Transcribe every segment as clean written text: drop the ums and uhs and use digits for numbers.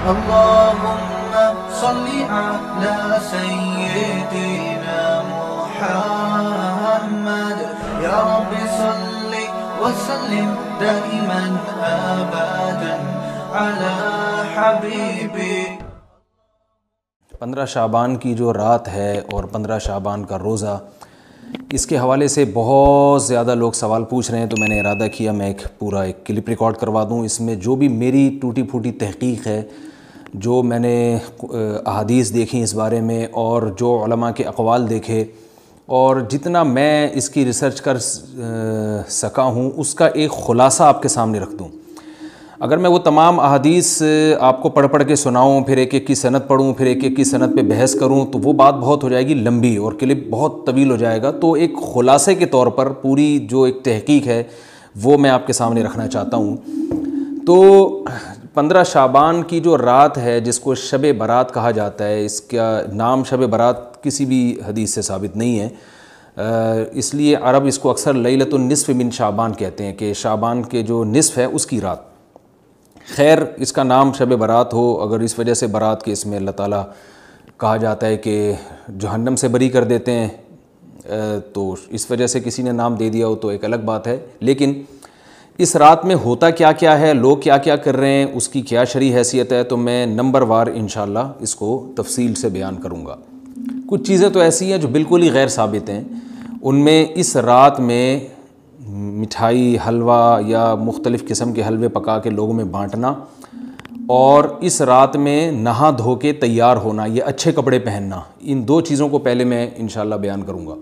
اللهم صل على سيدنا محمد يا رب صل وسلم دائما ابدا على حبيبي. 15 شعبان کی جو رات ہے اور 15 شعبان کا روزہ، اس کے حوالے سے بہت زیادہ لوگ سوال پوچھ رہے ہیں، تو میں نے ارادہ کیا میں ایک کلپ ریکارڈ کروا دوں. اس میں جو بھی میری ٹوٹی پھوٹی تحقیق ہے، جو میں نے احادیث دیکھی اس بارے میں اور جو علماء کے اقوال دیکھے اور جتنا میں اس کی ریسرچ کر سکا ہوں، اس کا ایک خلاصہ آپ کے سامنے رکھ دوں. اگر میں وہ تمام احادیث آپ کو پڑھ کے سناؤں، پھر ایک ایک کی سند پڑھوں، پھر ایک ایک کی سند پہ بحث کروں، تو وہ بات بہت ہو جائے گی لمبی اور کلپ بہت طویل ہو جائے گا. تو ایک خلاصے کے طور پر پوری جو ایک تحقیق ہے وہ میں آپ کے سامنے رکھنا چاہتا ہوں. تو 15 شعبان کی جو رات ہے، جس کو شب برات کہا جاتا ہے، اس کا نام شب برات کسی بھی حدیث سے ثابت نہیں ہے، اس لیے عرب اس کو اکثر لیلۃ النصف من شعبان کہتے ہیں کہ شعبان کے جو نصف ہے اس کی رات. خیر، اس کا نام شب برات ہو اگر اس وجہ سے برات کے اس میں اللہ تعالیٰ کہا جاتا ہے کہ جہنم سے بری کر دیتے ہیں، تو اس وجہ سے کسی نے نام دے دیا ہو تو ایک الگ بات ہے. لیکن اس رات میں ہوتا کیا کیا ہے، لوگ کیا کیا کر رہے ہیں، اس کی کیا شرعی حیثیت ہے، تو میں نمبر وار انشاءاللہ اس کو تفصیل سے بیان کروں گا. کچھ چیزیں تو ایسی ہیں جو بالکل ہی غیر ثابت ہیں. ان میں اس رات میں مٹھائی، حلوہ یا مختلف قسم کے حلوے پکا کے لوگوں میں بانٹنا، اور اس رات میں نہا دھو کے تیار ہونا یا اچھے کپڑے پہننا، ان دو چیزوں کو پہلے میں انشاءاللہ بیان کروں گا.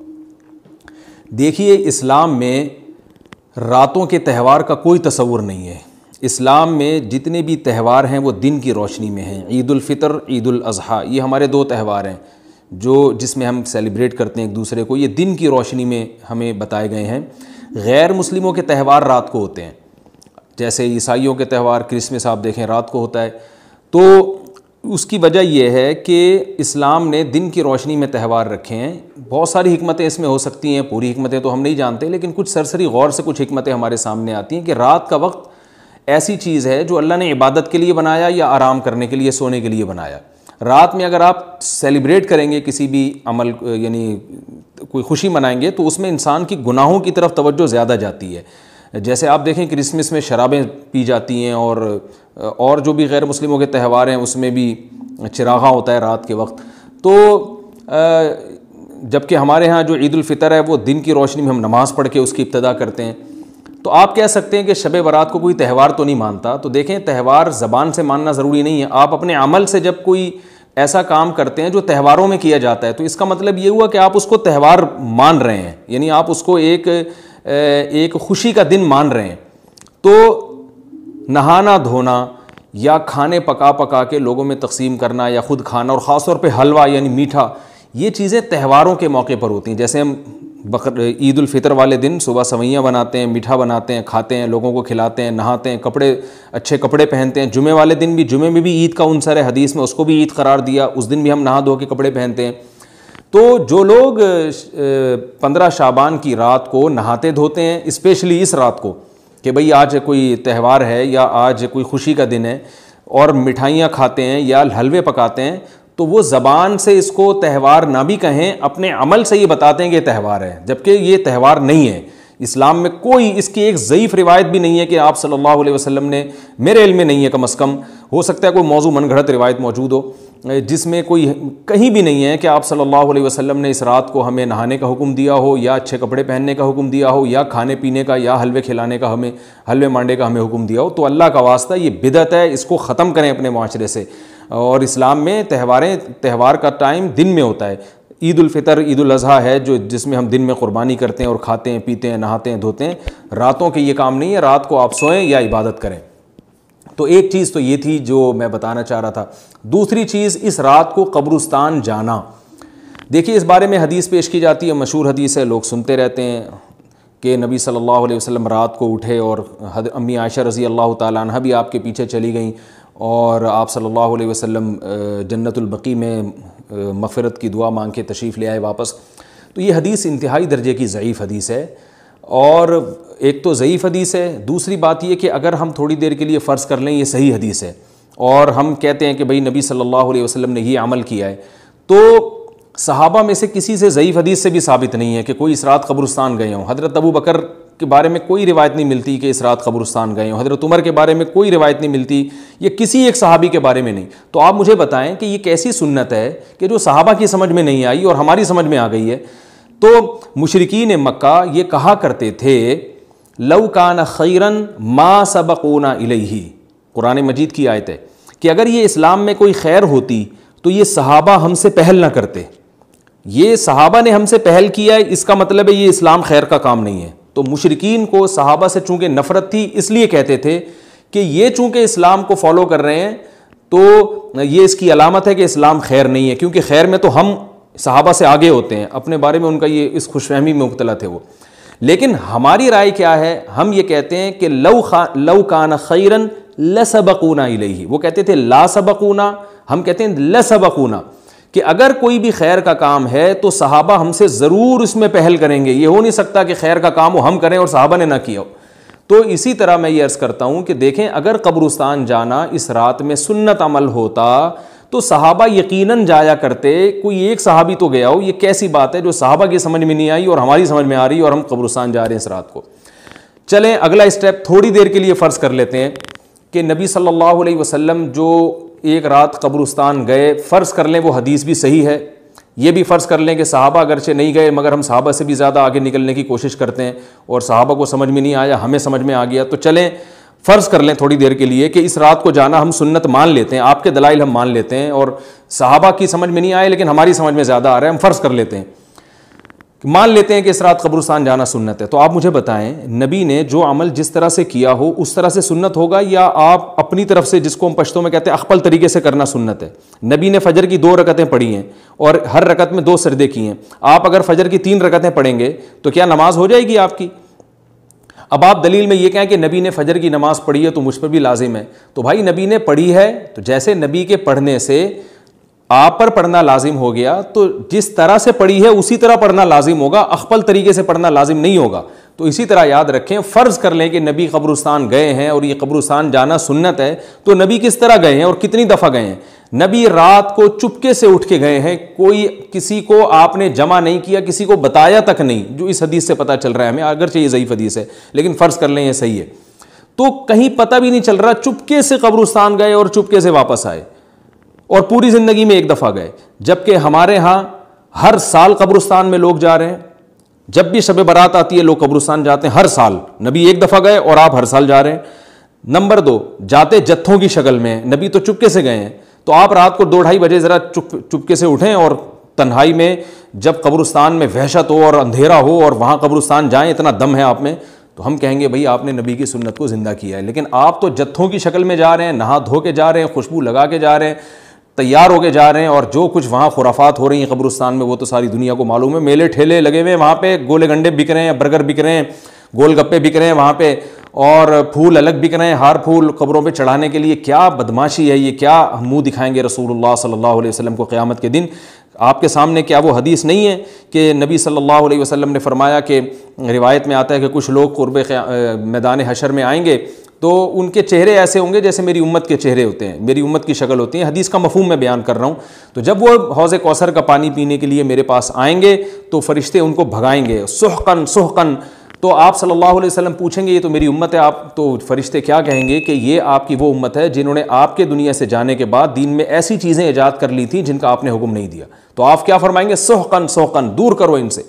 دیکھیے، اسلام میں راتوں کے تہوار کا کوئی تصور نہیں ہے. اسلام میں جتنے بھی تہوار ہیں وہ دن کی روشنی میں ہیں. عید الفطر، عید الاضحیٰ، یہ ہمارے دو تہوار ہیں جس میں ہم سیلیبریٹ کرتے ہیں ایک دوسرے کو. یہ دن کی روشنی میں ہمیں بتائے گئے ہیں. غیر مسلموں کے تہوار رات کو ہوتے ہیں، جیسے عیسائیوں کے تہوار کرسمس آپ دیکھیں رات کو ہوتا ہے. تو اس کی وجہ یہ ہے کہ اسلام نے دن کی روشنی میں تہوار رکھے ہیں. بہت ساری حکمتیں اس میں ہو سکتی ہیں، پوری حکمتیں تو ہم نہیں جانتے، لیکن کچھ سرسری غور سے کچھ حکمتیں ہمارے سامنے آتی ہیں کہ رات کا وقت ایسی چیز ہے جو اللہ نے عبادت کے لیے بنایا یا آرام کرنے کے لیے، سونے کے لیے بنایا. رات میں اگر آپ سیلیبریٹ کریں گے کسی بھی عمل، یعنی کوئی خوشی منائیں گے، تو اس میں انسان کی گناہوں کی طرف توجہ زیادہ جاتی ہے. جیسے آپ دیکھیں کرسمس میں شرابیں پی جاتی ہیں، اور جو بھی غیر مسلموں کے تہوار ہیں اس میں بھی چراغاں ہوتا ہے رات کے وقت. تو جبکہ ہمارے ہاں جو عید الفطر ہے وہ دن کی روشنی میں ہم نماز پڑھ کے اس کی ابتدا کرتے ہیں. تو آپ کہہ سکتے ہیں کہ شب برات کو کوئی تہوار تو نہیں مانتا. تو دیکھیں، تہوار زبان سے ماننا ضروری نہیں ہے. آپ اپنے عمل سے جب کوئی ایسا کام کرتے ہیں جو تہواروں میں کیا جاتا ہے، تو اس کا مطلب یہ ہوا کہ آپ اس کو تہوار مان رہے ہیں، یعنی آپ اس کو ایک خوشی کا دن مان رہے ہیں. تو نہانا دھونا یا کھانے پکا کے لوگوں میں تقسیم کرنا یا خود کھانا، اور خاص طور پہ حلوہ یعنی میٹھا، یہ چیزیں تہواروں کے موقع پر ہوتی ہیں. جیسے ہم عید الفطر والے دن صبح سوئیاں بناتے ہیں، میٹھا بناتے ہیں، کھاتے ہیں، لوگوں کو کھلاتے ہیں، نہاتے ہیں، اچھے کپڑے پہنتے ہیں. جمعے والے دن بھی، جمعے میں بھی عید کا عنصر ہے حدیث میں، اس کو بھی عید قرار دیا. اس دن بھی ہم نہا دھو کے کپڑے پہنتے ہیں. تو جو لوگ 15 شعبان کی رات کو نہاتے دھوتے ہیں، اسپیشلی اس رات کو کہ بھئی آج کوئی تہوار ہے یا آج کوئی خوشی کا دن ہے، اور مٹھائیاں کھاتے ہیں یا حلوے پکاتے ہیں، تو وہ زبان سے اس کو تہوار نہ بھی کہیں، اپنے عمل سے یہ بتاتے ہیں کہ یہ تہوار ہے، جبکہ یہ تہوار نہیں ہے. اسلام میں کوئی اس کی ایک ضعیف روایت بھی نہیں ہے کہ آپ صلی اللہ علیہ وسلم نے، میرے علم میں نہیں ہے کم از کم، ہو سکتا ہے کوئی موضوع من گھڑت روایت موجود ہو جس میں کوئی کہیں بھی نہیں ہے کہ آپ صلی اللہ علیہ وسلم نے اس رات کو ہمیں نہانے کا حکم دیا ہو، یا اچھے کپڑے پہننے کا حکم دیا ہو، یا کھانے پینے کا یا حلوے کھلانے کا، حلوے مانڈے کا ہمیں حکم دیا ہو. تو اللہ کا واسطہ یہ بدعت ہے، اس کو ختم کریں اپنے معاشرے سے. اور اسلام میں تہوار کا ٹائم دن میں ہوتا ہے. عید الفطر، عید الاضحیٰ ہے جس میں ہم دن میں قربانی کرتے ہیں اور کھاتے ہیں، پیتے ہیں، نہاتے ہیں، دھوتے ہیں. راتوں کے یہ کام نہیں ہے. رات کو آپ سوئیں یا عبادت کریں. تو ایک چیز تو یہ تھی جو میں بتانا چاہ رہا تھا. دوسری چیز، اس رات کو قبرستان جانا. دیکھیے، اس بارے میں حدیث پیش کی جاتی ہے، مشہور حدیث ہے، لوگ سنتے رہتے ہیں کہ نبی صلی اللہ علیہ وسلم رات کو اٹھے اور امی عائشہ رضی اللہ تعالیٰ عنہ بھی آپ کے پیچھے چلی گئیں، اور آپ صلی اللہ علیہ وسلم جنت البقیع میں مغفرت کی دعا مانگ کے تشریف لے آئے واپس. تو یہ حدیث انتہائی درجے کی ضعیف حدیث ہے. اور ایک تو ضعیف حدیث ہے، دوسری بات یہ کہ اگر ہم تھوڑی دیر کے لیے فرض کر لیں یہ صحیح حدیث ہے، اور ہم کہتے ہیں کہ بھئی نبی صلی اللہ علیہ وسلم نے یہ عمل کیا ہے، تو صحابہ میں سے کسی سے ضعیف حدیث سے بھی ثابت نہیں ہے کہ کوئی اس رات قبرستان گئے ہوں۔ حضرت ابو بکر کے بارے میں کوئی روایت نہیں ملتی کہ اس رات قبرستان گئے ہوں، حضرت عمر کے بارے میں کوئی روایت نہیں ملتی، یا کسی ایک صحابی کے بارے میں نہیں۔ تو آپ مجھے بتائیں کہ یہ کیسی سنت ہے کہ جو صحابہ کی سمجھ میں نہیں آئی اور ہماری سمجھ میں آ گئی ہے؟ تو مشرکین مکہ یہ کہا کرتے تھے لو کان خیرن ما سبقونا الیہ، قرآن مجید کی آیت ہے کہ اگر یہ اسلام میں کوئی خیر ہوتی تو یہ صحابہ ہم سے پہل نہ کرتے، یہ صحابہ نے ہم سے پہل کیا ہے، اس کا مطلب ہے یہ اسلام خیر کا کام نہیں ہے۔ تو مشرکین کو صحابہ سے چونکہ نفرت تھی، اس لیے کہتے تھے کہ یہ چونکہ اسلام کو فالو کر رہے ہیں تو یہ اس کی علامت ہے کہ اسلام خیر نہیں ہے، کیونکہ خیر میں تو ہم صحابہ سے آگے ہوتے ہیں، اپنے بارے میں ان کا یہ اس خوش فہمی میں مبتلا تھے وہ۔ لیکن ہماری رائے کیا ہے؟ ہم یہ کہتے ہیں کہ لو کان خیرن لسبقونا الیہ، وہ کہتے تھے لا سبقونا، ہم کہتے ہیں لسبقونا، کہ اگر کوئی بھی خیر کا کام ہے تو صحابہ ہم سے ضرور اس میں پہل کریں گے، یہ ہو نہیں سکتا کہ خیر کا کام وہ ہم کریں اور صحابہ نے نہ کیا ہو۔ تو اسی طرح میں یہ عرض کرتا ہوں کہ دیکھیں اگر قبرستان جانا اس رات میں سنت عمل ہوتا تو صحابہ یقیناً جایا کرتے، کوئی ایک صحابی تو گیا ہو، یہ کیسی بات ہے جو صحابہ کی سمجھ میں نہیں آئی اور ہماری سمجھ میں آ رہی ہے اور ہم قبرستان جا رہے ہیں اس رات کو۔ چلیں اگلا اسٹیپ تھوڑی دیر کے لیے فرض کر لیتے ہیں کہ نبی صلی اللہ علیہ وسلم جو ایک رات قبرستان گئے، فرض کر لیں وہ حدیث بھی صحیح ہے، یہ بھی فرض کر لیں کہ صحابہ اگرچہ نہیں گئے مگر ہم صحابہ سے بھی زیادہ آگے نکلنے کی کوشش کرتے ہیں اور صحابہ کو سمجھ میں نہیں آیا، ہمیں سمجھ میں آ گیا، تو چلیں فرض کر لیں تھوڑی دیر کے لیے کہ اس رات کو جانا ہم سنت مان لیتے ہیں، آپ کے دلائل ہم مان لیتے ہیں اور صحابہ کی سمجھ میں نہیں آئے لیکن ہماری سمجھ میں زیادہ آ رہا ہے، ہم فرض کر لیتے ہیں، مان لیتے ہیں کہ اس رات قبرستان جانا سنت ہے۔ تو آپ مجھے بتائیں نبی نے جو عمل جس طرح سے کیا ہو اس طرح سے سنت ہوگا، یا آپ اپنی طرف سے، جس کو ہم پشتوں میں کہتے ہیں اخپل طریقے سے کرنا سنت ہے؟ نبی نے فجر کی 2 رکعتیں پڑھی ہیں اور ہر رکعت میں 2 سجدے کیے ہیں، آپ اگر فجر کی 3 رکعتیں پڑھیں گے تو کیا نماز ہو جائے گی آپ کی؟ اب آپ دلیل میں یہ کہیں کہ نبی نے فجر کی نماز پڑھی ہے تو مجھ پر بھی لازم ہے، تو بھائی نبی نے پڑھی ہے تو جیسے نبی کے پڑھنے سے آپ پر پڑھنا لازم ہو گیا تو جس طرح سے پڑھی ہے اسی طرح پڑھنا لازم ہوگا، اخپل طریقے سے پڑھنا لازم نہیں ہوگا۔ تو اسی طرح یاد رکھیں، فرض کر لیں کہ نبی قبرستان گئے ہیں اور یہ قبرستان جانا سنت ہے، تو نبی کس طرح گئے ہیں اور کتنی دفعہ گئے ہیں؟ نبی رات کو چپکے سے اٹھ کے گئے ہیں، کوئی کسی کو آپ نے جمع نہیں کیا، کسی کو بتایا تک نہیں، جو اس حدیث سے پتہ چل رہا ہے ہمیں، اگرچہ یہ ضعیف حدیث ہے لیکن فرض کر لیں یہ صحیح ہے، تو کہیں پتہ بھی نہیں چل رہا، چپکے سے قبرستان گئے اور چپکے سے واپس آئے اور پوری زندگی میں ایک دفعہ گئے، جبکہ ہمارے ہاں ہر سال قبرستان میں لوگ جا رہے ہیں، جب بھی شب برات آتی ہے لوگ قبرستان جاتے ہیں، ہر سال، نبی ایک دفعہ گئے اور آپ ہر سال جا رہے ہیں۔ نمبر 2، جاتے جتھوں کی شکل میں، نبی تو چپکے سے گئے ہیں، تو آپ رات کو 2-2:30 بجے ذرا چپکے سے اٹھیں اور تنہائی میں جب قبرستان میں وحشت ہو اور اندھیرا ہو اور وہاں قبرستان جائیں، اتنا دم ہے آپ میں، تو ہم کہیں گے بھئی آپ نے نبی کی سنت کو زندہ کیا ہے۔ لیکن آپ تو جتھوں کی شکل میں جا رہے ہیں، نہا دھو کے جا رہے ہیں، خوشبو لگا کے جا رہے ہیں، تیار ہو کے جا رہے ہیں، اور جو کچھ وہاں خرافات ہو رہی ہیں قبرستان میں وہ تو ساری دنیا کو معلوم ہے، میلے ٹھیلے لگے ہوئے ہیں وہاں پہ، گولے گنڈے بک رہے ہیں، برگر بک رہے ہیں، گول گپے بک رہے ہیں وہاں پہ، اور پھول الگ بک رہے ہیں، ہار پھول قبروں پہ چڑھانے کے لیے۔ کیا بدماشی ہے یہ، کیا منہ دکھائیں گے رسول اللہ صلی اللہ علیہ وسلم کو قیامت کے دن؟ آپ کے سامنے کیا وہ حدیث نہیں ہے کہ نبی صلی اللہ علیہ وسلم نے فرمایا کہ روایت میں آتا ہے کہ کچھ لوگ قرب میدان حشر میں آئیں گے تو ان کے چہرے ایسے ہوں گے جیسے میری امت کے چہرے ہوتے ہیں، میری امت کی شکل ہوتی ہے، حدیث کا مفہوم میں بیان کر رہا ہوں۔ تو جب وہ حوض کوثر کا پانی پینے کے لیے میرے پاس آئیں گے تو فرشتے ان کو بھگائیں گے، سحقن سحقن، تو آپ صلی اللہ علیہ وسلم پوچھیں گے یہ تو میری امت ہے، آپ تو فرشتے کیا کہیں گے کہ یہ آپ کی وہ امت ہے جنہوں نے آپ کے دنیا سے جانے کے بعد دین میں ایسی چیزیں ایجاد کر لی تھیں جن کا آپ نے حکم نہیں دیا۔ تو آپ کیا فرمائیں گے؟ سحقن سحقن، دور کرو ان سے۔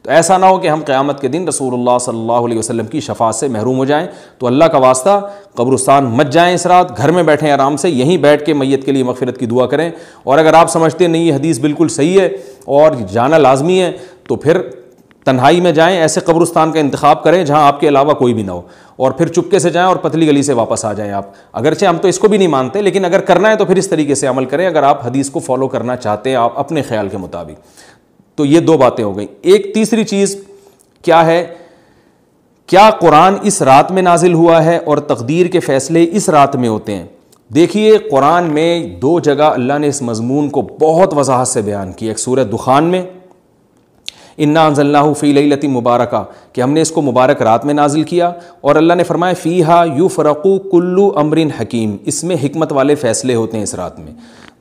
تو ایسا نہ ہو کہ ہم قیامت کے دن رسول اللہ صلی اللہ علیہ وسلم کی شفاعت سے محروم ہو جائیں۔ تو اللہ کا واسطہ قبرستان مت جائیں اس رات، گھر میں بیٹھیں آرام سے، یہیں بیٹھ کے میت کے لیے مغفرت کی دعا کریں، اور اگر آپ سمجھتے نہیں یہ حدیث بالکل صحیح ہے اور جانا لازمی ہے تو پھر تنہائی میں جائیں، ایسے قبرستان کا انتخاب کریں جہاں آپ کے علاوہ کوئی بھی نہ ہو، اور پھر چپکے سے جائیں اور پتلی گلی سے واپس آ جائیں آپ۔ اگرچہ ہم تو اس کو بھی نہیں مانتے لیکن اگر کرنا ہے تو پھر اس طریقے سے عمل کریں اگر آپ حدیث کو فالو کرنا چاہتے ہیں آپ اپنے خیال کے مطابق۔ تو یہ 2 باتیں ہو گئیں۔ ایک تیسری چیز کیا ہے؟ کیا قرآن اس رات میں نازل ہوا ہے اور تقدیر کے فیصلے اس رات میں ہوتے ہیں؟ دیکھیے قرآن میں 2 جگہ اللہ نے اس مضمون کو بہت وضاحت سے بیان کیا، ایک سورہ دخان میں، انا انزلناہ فی لیلۃ مبارکہ کہ ہم نے اس کو مبارک رات میں نازل کیا، اور اللہ نے فرمایا فیہا یفرق کل امر حکیم، اس میں حکمت والے فیصلے ہوتے ہیں اس رات میں۔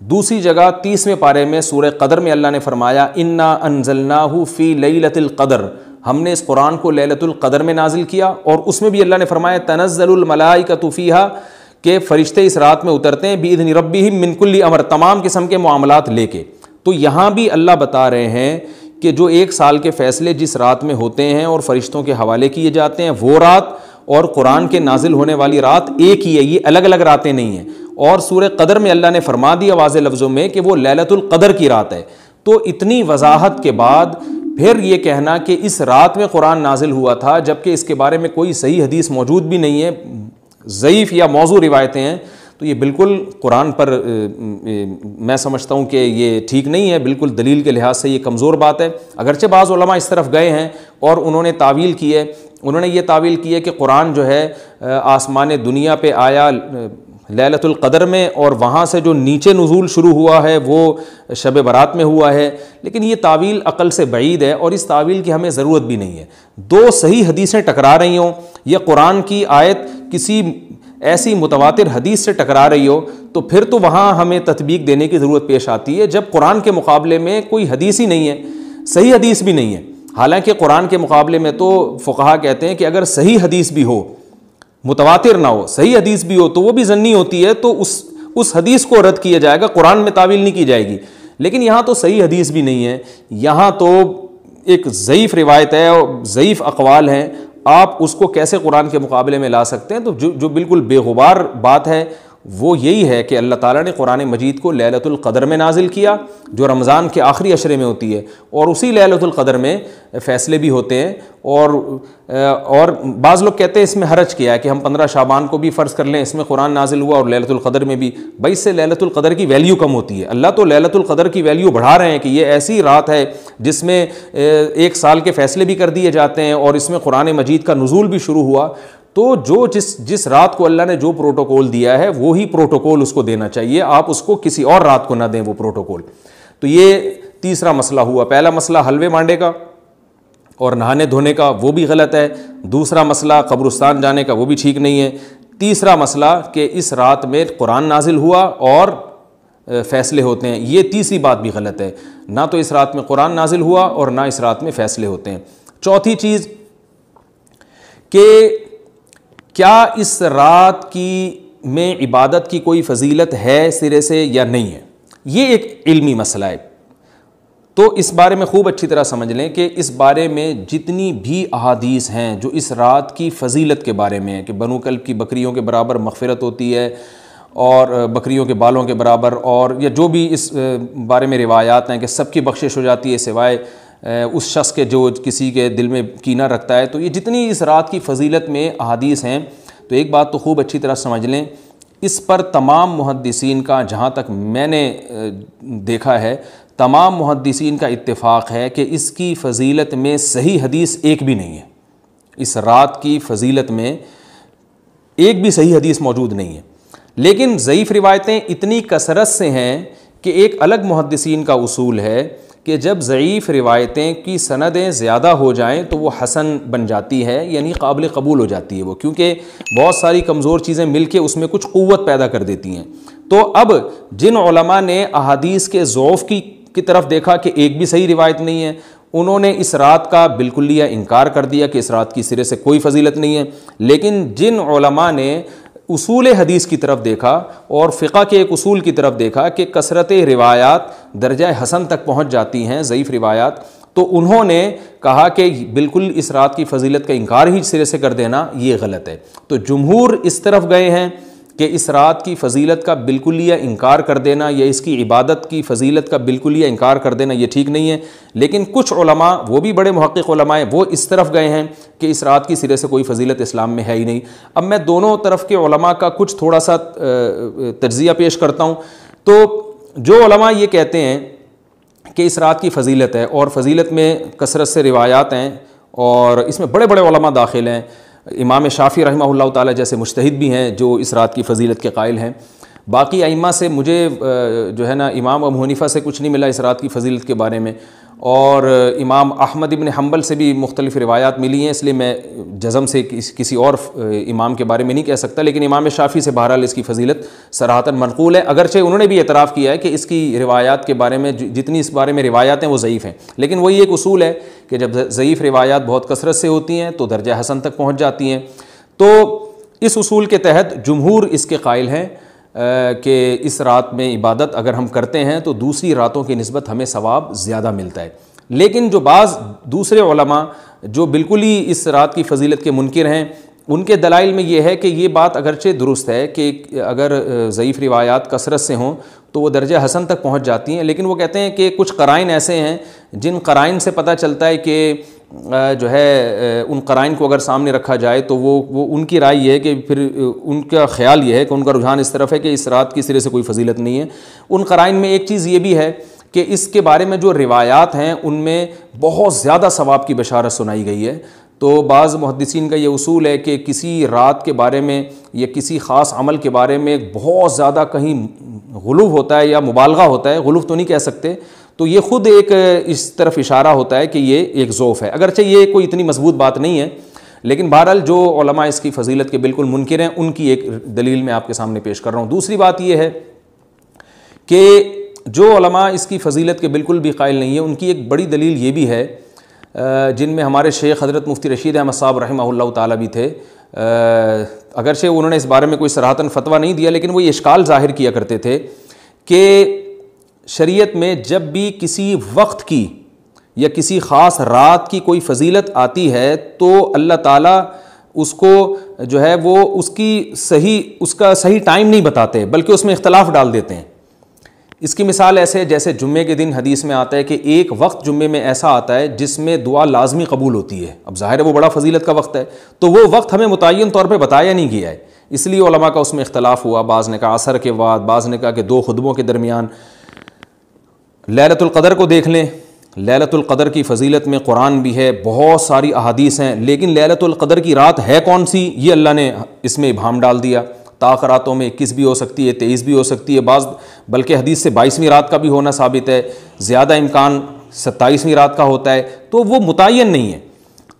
دوسری جگہ 30ویں پارے میں سورہ قدر میں اللہ نے فرمایا انا انزلناہ فی لیلۃ القدر، ہم نے اس قرآن کو لیلۃ القدر میں نازل کیا، اور اس میں بھی اللہ نے فرمایا تنزل الملائکۃ فیہا کہ فرشتے اس رات میں اترتے ہیں بإذن ربہم من کل امر، تمام قسم کے معاملات لے کے۔ تو یہاں بھی اللہ بتا رہے ہیں کہ جو 1 سال کے فیصلے جس رات میں ہوتے ہیں اور فرشتوں کے حوالے کیے جاتے ہیں، وہ رات اور قرآن کے نازل ہونے والی رات ایک ہی ہے، یہ الگ الگ راتیں نہیں ہیں۔ اور سورہ قدر میں اللہ نے فرما دیا واضح لفظوں میں کہ وہ لیلۃ القدر کی رات ہے۔ تو اتنی وضاحت کے بعد پھر یہ کہنا کہ اس رات میں قرآن نازل ہوا تھا، جبکہ اس کے بارے میں کوئی صحیح حدیث موجود بھی نہیں ہے، ضعیف یا موضوع روایتیں ہیں، تو یہ بالکل قرآن پر میں سمجھتا ہوں کہ یہ ٹھیک نہیں ہے، بالکل دلیل کے لحاظ سے یہ کمزور بات ہے۔ اگرچہ بعض علماء اس طرف گئے ہیں اور انہوں نے تعویل کی ہے، انہوں نے یہ تعویل کی ہے کہ قرآن جو ہے آسمان دنیا پہ آیا لیلۃ القدر میں، اور وہاں سے جو نیچے نزول شروع ہوا ہے وہ شب برات میں ہوا ہے، لیکن یہ تعویل عقل سے بعید ہے، اور اس تعویل کی ہمیں ضرورت بھی نہیں ہے۔ دو صحیح حدیثیں ٹکرا رہی ہوں یا قرآن کی آیت کسی ایسی متواتر حدیث سے ٹکرا رہی ہو، تو پھر تو وہاں ہمیں تطبیق دینے کی ضرورت پیش آتی ہے، جب قرآن کے مقابلے میں کوئی حدیث ہی نہیں ہے، صحیح حدیث بھی نہیں ہے۔ حالانکہ قرآن کے مقابلے میں تو فقہا کہتے ہیں کہ اگر صحیح حدیث بھی ہو، متواتر نہ ہو، صحیح حدیث بھی ہو، تو وہ بھی ظنی ہوتی ہے، تو اس حدیث کو رد کیا جائے گا، قرآن میں تعویل نہیں کی جائے گی۔ لیکن یہاں تو صحیح حدیث بھی نہیں ہے، یہاں تو ایک ضعیف روایت ہے اور ضعیف اقوال ہیں، آپ اس کو کیسے قرآن کے مقابلے میں لا سکتے ہیں؟ تو جو بالکل بے غبار بات ہے وہ یہی ہے کہ اللہ تعالیٰ نے قرآن مجید کو لیلۃ القدر میں نازل کیا، جو رمضان کے آخری عشرے میں ہوتی ہے، اور اسی لیلۃ القدر میں فیصلے بھی ہوتے ہیں۔ اور بعض لوگ کہتے ہیں اس میں حرج کیا ہے کہ ہم 15 شعبان کو بھی فرض کر لیں، اس میں قرآن نازل ہوا اور لیلۃ القدر میں بھی، بھائی اس سے لیلۃ القدر کی ویلیو کم ہوتی ہے۔ اللہ تو لیلۃ القدر کی ویلیو بڑھا رہے ہیں کہ یہ ایسی رات ہے جس میں 1 سال کے فیصلے بھی کر دیے جاتے ہیں، اور اس میں قرآن مجید کا نزول بھی شروع ہوا۔ تو جس رات کو اللہ نے جو پروٹوکول دیا ہے وہی پروٹوکول اس کو دینا چاہیے، آپ اس کو کسی اور رات کو نہ دیں وہ پروٹوکول۔ تو یہ تیسرا مسئلہ ہوا۔ پہلا مسئلہ حلوے مانڈے کا اور نہانے دھونے کا، وہ بھی غلط ہے۔ دوسرا مسئلہ قبرستان جانے کا، وہ بھی ٹھیک نہیں ہے۔ تیسرا مسئلہ کہ اس رات میں قرآن نازل ہوا اور فیصلے ہوتے ہیں، یہ تیسری بات بھی غلط ہے۔ نہ تو اس رات میں قرآن نازل ہوا اور نہ اس رات میں فیصلے ہوتے ہیں۔ چوتھی چیز کہ کیا اس رات میں عبادت کی کوئی فضیلت ہے سرے سے یا نہیں ہے، یہ ایک علمی مسئلہ ہے۔ تو اس بارے میں خوب اچھی طرح سمجھ لیں کہ اس بارے میں جتنی بھی احادیث ہیں جو اس رات کی فضیلت کے بارے میں ہیں کہ بنو کلب کی بکریوں کے برابر مغفرت ہوتی ہے اور بکریوں کے بالوں کے برابر، اور یا جو بھی اس بارے میں روایات ہیں کہ سب کی بخشش ہو جاتی ہے سوائے اس شخص کے جو کسی کے دل میں کینہ رکھتا ہے، تو یہ جتنی اس رات کی فضیلت میں احادیث ہیں، تو ایک بات تو خوب اچھی طرح سمجھ لیں، اس پر تمام محدثین کا، جہاں تک میں نے دیکھا ہے، تمام محدثین کا اتفاق ہے کہ اس کی فضیلت میں صحیح حدیث ایک بھی نہیں ہے۔ اس رات کی فضیلت میں ایک بھی صحیح حدیث موجود نہیں ہے، لیکن ضعیف روایتیں اتنی کثرت سے ہیں کہ ایک الگ محدثین کا اصول ہے کہ جب ضعیف روایتیں کی سندیں زیادہ ہو جائیں تو وہ حسن بن جاتی ہے، یعنی قابل قبول ہو جاتی ہے وہ، کیونکہ بہت ساری کمزور چیزیں مل کے اس میں کچھ قوت پیدا کر دیتی ہیں۔ تو اب جن علماء نے احادیث کے ضعف کی طرف دیکھا کہ ایک بھی صحیح روایت نہیں ہے، انہوں نے اس رات کا بالکلیہ انکار کر دیا کہ اس رات کی سرے سے کوئی فضیلت نہیں ہے۔ لیکن جن علماء نے اصول حدیث کی طرف دیکھا اور فقہ کے ایک اصول کی طرف دیکھا کہ کثرت روایات درجہ حسن تک پہنچ جاتی ہیں ضعیف روایات، تو انہوں نے کہا کہ بالکل اس رات کی فضیلت کا انکار ہی سرے سے کر دینا یہ غلط ہے۔ تو جمہور اس طرف گئے ہیں کہ اس رات کی فضیلت کا بالکلیہ انکار کر دینا یا اس کی عبادت کی فضیلت کا بالکلیہ انکار کر دینا یہ ٹھیک نہیں ہے، لیکن کچھ علماء، وہ بھی بڑے محقق علماء ہیں، وہ اس طرف گئے ہیں کہ اس رات کی سرے سے کوئی فضیلت اسلام میں ہے ہی نہیں۔ اب میں دونوں طرف کے علماء کا کچھ تھوڑا سا تجزیہ پیش کرتا ہوں۔ تو جو علماء یہ کہتے ہیں کہ اس رات کی فضیلت ہے اور فضیلت میں کثرت سے روایات ہیں اور اس میں بڑے بڑے علماء داخل ہیں، امام شافعی رحمہ اللہ تعالی جیسے مجتہد بھی ہیں جو اس رات کی فضیلت کے قائل ہیں۔ باقی ائمہ سے مجھے جو ہے نا امام ابو حنیفہ سے کچھ نہیں ملا اس رات کی فضیلت کے بارے میں، اور امام احمد ابن حنبل سے بھی مختلف روایات ملی ہیں، اس لیے میں جزم سے کسی اور امام کے بارے میں نہیں کہہ سکتا، لیکن امام شافعی سے بہرحال اس کی فضیلت صراحتاً منقول ہے، اگرچہ انہوں نے بھی اعتراف کیا ہے کہ اس کی روایات کے بارے میں جتنی اس بارے میں روایات ہیں وہ ضعیف ہیں، لیکن وہی ایک اصول ہے کہ جب ضعیف روایات بہت کثرت سے ہوتی ہیں تو درجہ حسن تک پہنچ جاتی ہیں۔ تو اس اصول کے تحت جمہور اس کے قائل ہیں کہ اس رات میں عبادت اگر ہم کرتے ہیں تو دوسری راتوں کی نسبت ہمیں ثواب زیادہ ملتا ہے، لیکن جو بعض دوسرے علماء جو بالکل ہی اس رات کی فضیلت کے منکر ہیں، ان کے دلائل میں یہ ہے کہ یہ بات اگرچہ درست ہے کہ اگر ضعیف روایات کثرت سے ہوں تو وہ درجہ حسن تک پہنچ جاتی ہیں، لیکن وہ کہتے ہیں کہ کچھ قرائن ایسے ہیں جن قرائن سے پتہ چلتا ہے کہ جو ہے ان قرائن کو اگر سامنے رکھا جائے تو وہ ان کی رائے یہ ہے کہ پھر ان کا خیال یہ ہے کہ ان کا رجحان اس طرف ہے کہ اس رات کی سرے سے کوئی فضیلت نہیں ہے۔ ان قرائن میں ایک چیز یہ بھی ہے کہ اس کے بارے میں جو روایات ہیں ان میں بہت زیادہ ثواب کی بشارت سنائی گئی ہے، تو بعض محدثین کا یہ اصول ہے کہ کسی رات کے بارے میں یا کسی خاص عمل کے بارے میں بہت زیادہ کہیں غلو ہوتا ہے یا مبالغہ ہوتا ہے، غلو تو نہیں کہہ سکتے، تو یہ خود ایک اس طرف اشارہ ہوتا ہے کہ یہ ایک ضعف ہے، اگرچہ یہ کوئی اتنی مضبوط بات نہیں ہے، لیکن بہرحال جو علماء اس کی فضیلت کے بالکل منکر ہیں ان کی ایک دلیل میں آپ کے سامنے پیش کر رہا ہوں۔ دوسری بات یہ ہے کہ جو علماء اس کی فضیلت کے بالکل بھی قائل نہیں ہیں ان کی ایک بڑی دلیل یہ بھی ہے، جن میں ہمارے شیخ حضرت مفتی رشید احمد صاحب رحمہ اللہ تعالیٰ بھی تھے، اگرچہ انہوں نے اس بارے میں کوئی صراحتاً فتویٰ نہیں دیا، لیکن وہ یہ اشکال ظاہر کیا کرتے تھے کہ شریعت میں جب بھی کسی وقت کی یا کسی خاص رات کی کوئی فضیلت آتی ہے تو اللہ تعالیٰ اس کو جو ہے وہ اس کا صحیح ٹائم نہیں بتاتے بلکہ اس میں اختلاف ڈال دیتے ہیں۔ اس کی مثال ایسے جیسے جمعے کے دن حدیث میں آتا ہے کہ ایک وقت جمعے میں ایسا آتا ہے جس میں دعا لازمی قبول ہوتی ہے، اب ظاہر ہے وہ بڑا فضیلت کا وقت ہے، تو وہ وقت ہمیں متعین طور پہ بتایا نہیں گیا ہے، اس لیے علماء کا اس میں اختلاف ہوا، بعض نے کہا عصر کے بعد، بعض نے کہا کہ 2 خطبوں کے درمیان۔ لیلۃ القدر کو دیکھ لیں، لیلۃ القدر کی فضیلت میں قرآن بھی ہے، بہت ساری احادیث ہیں، لیکن لیلۃ القدر کی رات ہے کون سی یہ اللہ نے اس میں ابہام ڈال دیا۔ طاق راتوں میں 21 بھی ہو سکتی ہے، 23 بھی ہو سکتی ہے، بعض بلکہ حدیث سے 22ویں رات کا بھی ہونا ثابت ہے، زیادہ امکان 27ویں رات کا ہوتا ہے، تو وہ متعین نہیں ہے۔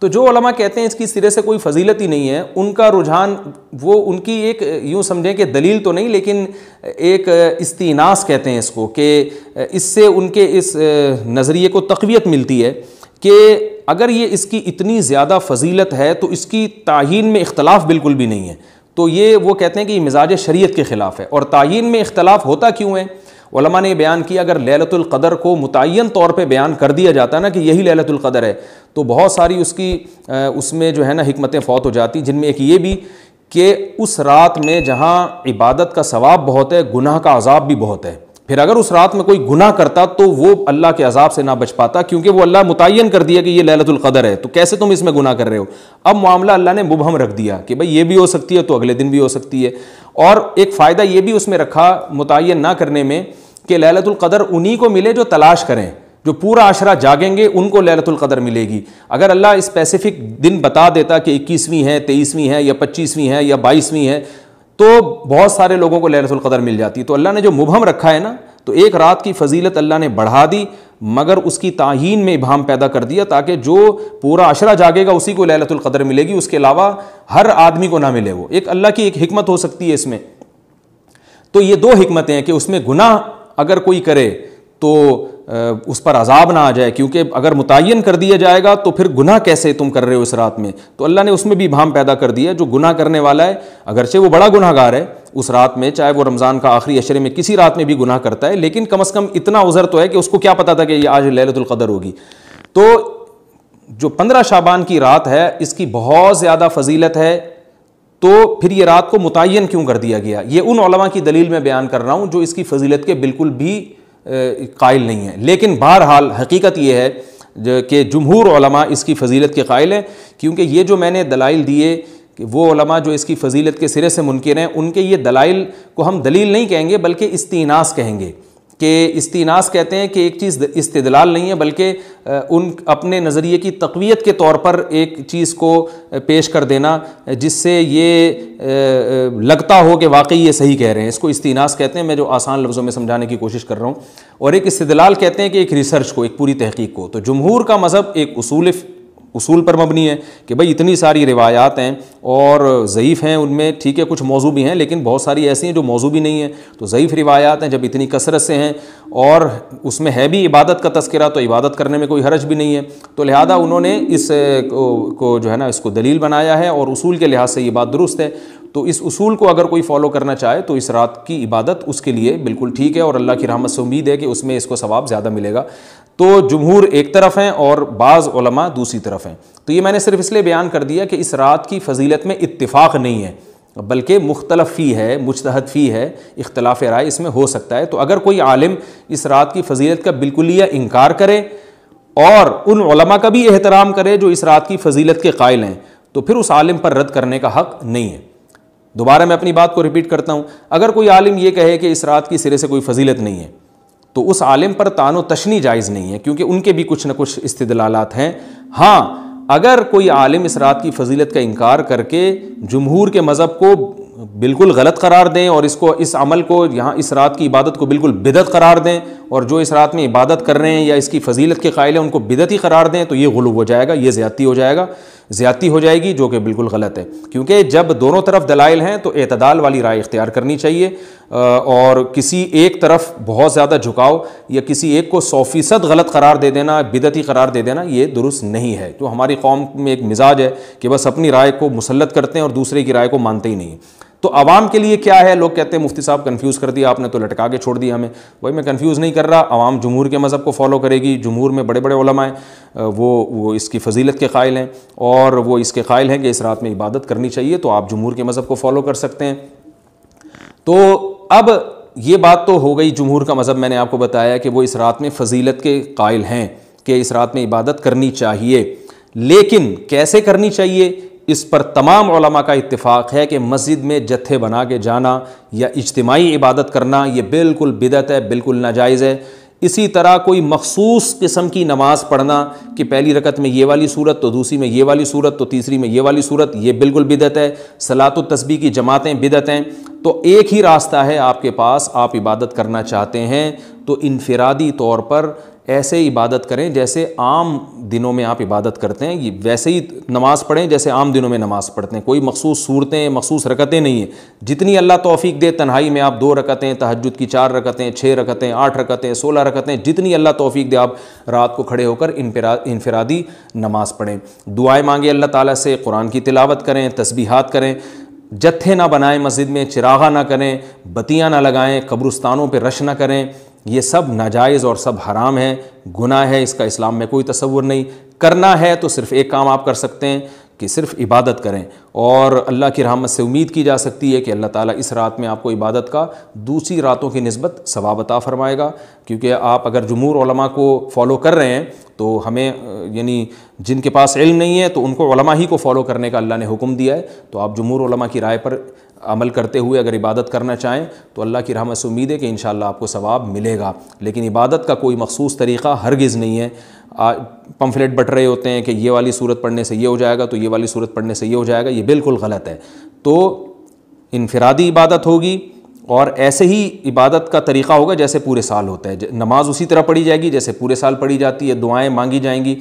تو جو علماء کہتے ہیں اس کی سرے سے کوئی فضیلت ہی نہیں ہے، ان کا رجحان وہ ان کی ایک یوں سمجھیں کہ دلیل تو نہیں لیکن ایک استئناس کہتے ہیں اس کو، کہ اس سے ان کے اس نظریے کو تقویت ملتی ہے کہ اگر یہ اس کی اتنی زیادہ فضیلت ہے تو اس کی تعیین میں اختلاف بالکل بھی نہیں ہے، تو یہ وہ کہتے ہیں کہ یہ مزاج شریعت کے خلاف ہے۔ اور تعیین میں اختلاف ہوتا کیوں ہے؟ علماء نے بیان کیا اگر لیلۃ القدر کو متعین طور پہ بیان کر دیا جاتا نا کہ یہی لیلۃ القدر ہے تو بہت ساری اس میں جو ہے نا حکمتیں فوت ہو جاتی، جن میں ایک یہ بھی کہ اس رات میں جہاں عبادت کا ثواب بہت ہے گناہ کا عذاب بھی بہت ہے، پھر اگر اس رات میں کوئی گناہ کرتا تو وہ اللہ کے عذاب سے نہ بچ پاتا، کیونکہ وہ اللہ متعین کر دیا کہ یہ لیلۃ القدر ہے، تو کیسے تم اس میں گناہ کر رہے ہو؟ اب معاملہ اللہ نے مبہم رکھ دیا کہ بھئی یہ بھی ہو سکتی ہے تو اگلے دن بھی ہو سکتی ہے۔ اور ایک فائدہ یہ بھی اس میں رکھا متعین نہ کرنے میں کہ لیلۃ القدر انہی کو ملے جو تلاش کریں، جو پورا عشرہ جاگیں گے ان کو لیلۃ القدر ملے گی۔ اگر اللہ اسپیسیفک دن بتا دیتا کہ 21ویں ہے، 23ویں ہے یا 25ویں ہے یا 22ویں ہے تو بہت سارے لوگوں کو لیلۃ القدر مل جاتی، تو اللہ نے جو مبہم رکھا ہے نا تو ایک رات کی فضیلت اللہ نے بڑھا دی مگر اس کی تعیین میں ابہام پیدا کر دیا تاکہ جو پورا عشرہ جاگے گا اسی کو لیلۃ القدر ملے گی، اس کے علاوہ ہر آدمی کو نہ ملے۔ وہ ایک اللہ کی ایک حکمت ہو سکتی ہے اس میں۔ تو یہ 2 حکمتیں ہیں کہ اس میں گناہ اگر کوئی کرے تو اس پر عذاب نہ آ جائے، کیونکہ اگر متعین کر دیا جائے گا تو پھر گناہ کیسے تم کر رہے ہو اس رات میں، تو اللہ نے اس میں بھی ابہام پیدا کر دیا۔ جو گناہ کرنے والا ہے اگرچہ وہ بڑا گناہ گار ہے اس رات میں، چاہے وہ رمضان کا آخری عشرے میں کسی رات میں بھی گناہ کرتا ہے، لیکن کم از کم اتنا عذر تو ہے کہ اس کو کیا پتا تھا کہ یہ آج لیلۃ القدر ہوگی۔ تو جو 15 شعبان کی رات ہے اس کی بہت زیادہ فضیلت ہے، تو پھر یہ رات کو متعین کیوں کر دیا گیا؟ یہ ان علماء کی دلیل میں بیان کر رہا ہوں جو اس کی فضیلت کے بالکل بھی قائل نہیں ہیں، لیکن بہرحال حقیقت یہ ہے کہ جمہور علماء اس کی فضیلت کے قائل ہیں، کیونکہ یہ جو میں نے دلائل دیے کہ وہ علماء جو اس کی فضیلت کے سرے سے منکر ہیں ان کے یہ دلائل کو ہم دلیل نہیں کہیں گے بلکہ استئناس کہیں گے کہ استئناس کہتے ہیں کہ ایک چیز استدلال نہیں ہے بلکہ ان اپنے نظریے کی تقویت کے طور پر ایک چیز کو پیش کر دینا جس سے یہ لگتا ہو کہ واقعی یہ صحیح کہہ رہے ہیں، اس کو استئناس کہتے ہیں، میں جو آسان لفظوں میں سمجھانے کی کوشش کر رہا ہوں۔ اور ایک استدلال کہتے ہیں کہ ایک ریسرچ کو، ایک پوری تحقیق کو۔ تو جمہور کا مذہب ایک اصول پر مبنی ہے کہ بھئی اتنی ساری روایات ہیں اور ضعیف ہیں، ان میں ٹھیک ہے کچھ موضوع بھی ہیں لیکن بہت ساری ایسی ہیں جو موضوع بھی نہیں ہیں، تو ضعیف روایات ہیں، جب اتنی کثرت سے ہیں اور اس میں ہے بھی عبادت کا تذکرہ تو عبادت کرنے میں کوئی حرج بھی نہیں ہے، تو لہذا انہوں نے اس کو جو ہے نا اس کو دلیل بنایا ہے اور اصول کے لحاظ سے یہ بات درست ہے۔ تو اس اصول کو اگر کوئی فالو کرنا چاہے تو اس رات کی عبادت اس کے لیے بالکل ٹھیک ہے اور اللہ کی رحمت سے امید ہے کہ اس میں اس کو ثواب زیادہ ملے گا۔ تو جمہور ایک طرف ہیں اور بعض علماء دوسری طرف ہیں۔ تو یہ میں نے صرف اس لیے بیان کر دیا کہ اس رات کی فضیلت میں اتفاق نہیں ہے بلکہ مختلف فی ہے، مجتہد فی ہے، اختلاف رائے اس میں ہو سکتا ہے۔ تو اگر کوئی عالم اس رات کی فضیلت کا بالکلیہ انکار کرے اور ان علماء کا بھی احترام کرے جو اس رات کی فضیلت کے قائل ہیں تو پھر اس عالم پر رد کرنے کا حق نہیں ہے۔ دوبارہ میں اپنی بات کو ریپیٹ کرتا ہوں، اگر کوئی عالم یہ کہے کہ اس رات کی سرے سے کوئی فضیلت نہیں ہے تو اس عالم پر طعن و تشنیع جائز نہیں ہے کیونکہ ان کے بھی کچھ نہ کچھ استدلالات ہیں۔ ہاں اگر کوئی عالم اس رات کی فضیلت کا انکار کر کے جمہور کے مذہب کو بالکل غلط قرار دیں اور اس عمل کو یہاں اس رات کی عبادت کو بالکل بدعت قرار دیں اور جو اس رات میں عبادت کر رہے ہیں یا اس کی فضیلت کے قائل ہیں ان کو بدعتی قرار دیں تو یہ غلو ہو جائے گا، یہ زیادتی ہو جائے گی جو کہ بالکل غلط ہے۔ کیونکہ جب دونوں طرف دلائل ہیں تو اعتدال والی رائے اختیار کرنی چاہیے اور کسی ایک طرف بہت زیادہ جھکاؤ یا کسی ایک کو 100% غلط قرار دے دینا، بدعتی قرار دے دینا، یہ درست نہیں ہے۔ جو ہماری قوم میں ایک مزاج ہے کہ بس اپنی رائے کو مسلط کرتے ہیں اور دوسرے کی رائے کو مانتے ہی نہیں۔ تو عوام کے لیے کیا ہے؟ لوگ کہتے ہیں مفتی صاحب کنفیوز کر دیا آپ نے تو لٹکا کے چھوڑ دیا ہمیں۔ بھائی میں کنفیوز نہیں کر رہا، عوام جمہور کے مذہب کو فالو کرے گی، جمہور میں بڑے بڑے علماء ہیں، وہ اس کی فضیلت کے قائل ہیں اور وہ اس کے قائل ہیں کہ اس رات میں عبادت کرنی چاہیے، تو آپ جمہور کے مذہب کو فالو کر سکتے ہیں۔ تو اب یہ بات تو ہو گئی جمہور کا مذہب، میں نے آپ کو بتایا کہ وہ اس رات میں فضیلت کے قائل ہیں کہ اس رات میں عبادت کرنی چاہیے، لیکن کیسے کرنی چاہیے اس پر تمام علماء کا اتفاق ہے کہ مسجد میں جتھے بنا کے جانا یا اجتماعی عبادت کرنا یہ بالکل بدعت ہے، بالکل ناجائز ہے۔ اسی طرح کوئی مخصوص قسم کی نماز پڑھنا کہ پہلی رکعت میں یہ والی صورت تو دوسری میں یہ والی صورت تو تیسری میں یہ والی صورت، یہ بالکل بدعت ہے۔ صلاۃ التسبیح کی جماعتیں بدعت ہیں۔ تو ایک ہی راستہ ہے آپ کے پاس، آپ عبادت کرنا چاہتے ہیں تو انفرادی طور پر ایسے عبادت کریں جیسے عام دنوں میں آپ عبادت کرتے ہیں، یہ ویسے ہی نماز پڑھیں جیسے عام دنوں میں نماز پڑھتے ہیں۔ کوئی مخصوص صورتیں، مخصوص رکعتیں نہیں ہیں، جتنی اللہ توفیق دے تنہائی میں آپ 2 رکعتیں، تہجد کی 4 رکعتیں، 6 رکعتیں، 8 رکعتیں، 16 رکعتیں، جتنی اللہ توفیق دے آپ رات کو کھڑے ہو کر انفرادی نماز پڑھیں، دعائیں مانگیں اللہ تعالیٰ سے، قرآن کی تلاوت کریں، تسبیحات کریں، جتھے نہ بنائیں مسجد میں، چراغاں نہ کریں، بتیاں نہ لگائیں، قبرستانوں پہ رش نہ کریں، یہ سب ناجائز اور سب حرام ہے، گناہ ہے، اس کا اسلام میں کوئی تصور نہیں۔ کرنا ہے تو صرف ایک کام آپ کر سکتے ہیں کہ صرف عبادت کریں اور اللہ کی رحمت سے امید کی جا سکتی ہے کہ اللہ تعالیٰ اس رات میں آپ کو عبادت کا دوسری راتوں کی نسبت ثواب عطا فرمائے گا۔ کیونکہ آپ اگر جمہور علماء کو فالو کر رہے ہیں تو ہمیں یعنی جن کے پاس علم نہیں ہے تو ان کو علماء ہی کو فالو کرنے کا اللہ نے حکم دیا ہے، تو آپ جمہور علماء کی رائے پر عمل کرتے ہوئے اگر عبادت کرنا چاہیں تو اللہ کی رحمت سے امید ہے کہ انشاءاللہ آپ کو ثواب ملے گا۔ لیکن عبادت کا کوئی مخصوص طریقہ ہرگز نہیں ہے۔ پمفلٹ بٹ رہے ہوتے ہیں کہ یہ والی صورت پڑھنے سے یہ ہو جائے گا تو یہ والی صورت پڑھنے سے یہ ہو جائے گا، یہ بالکل غلط ہے۔ تو انفرادی عبادت ہوگی اور ایسے ہی عبادت کا طریقہ ہوگا جیسے پورے سال ہوتا ہے، نماز اسی طرح پڑھی جائے گی جیسے پورے سال پڑھی جاتی ہے، دعائیں مانگی جائیں گی،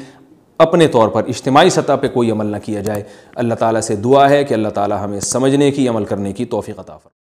اپنے طور پر اجتماعی سطح پہ کوئی عمل نہ کیا جائے۔ اللہ تعالیٰ سے دعا ہے کہ اللہ تعالیٰ ہمیں سمجھنے کی، عمل کرنے کی توفیق عطا فرمائے۔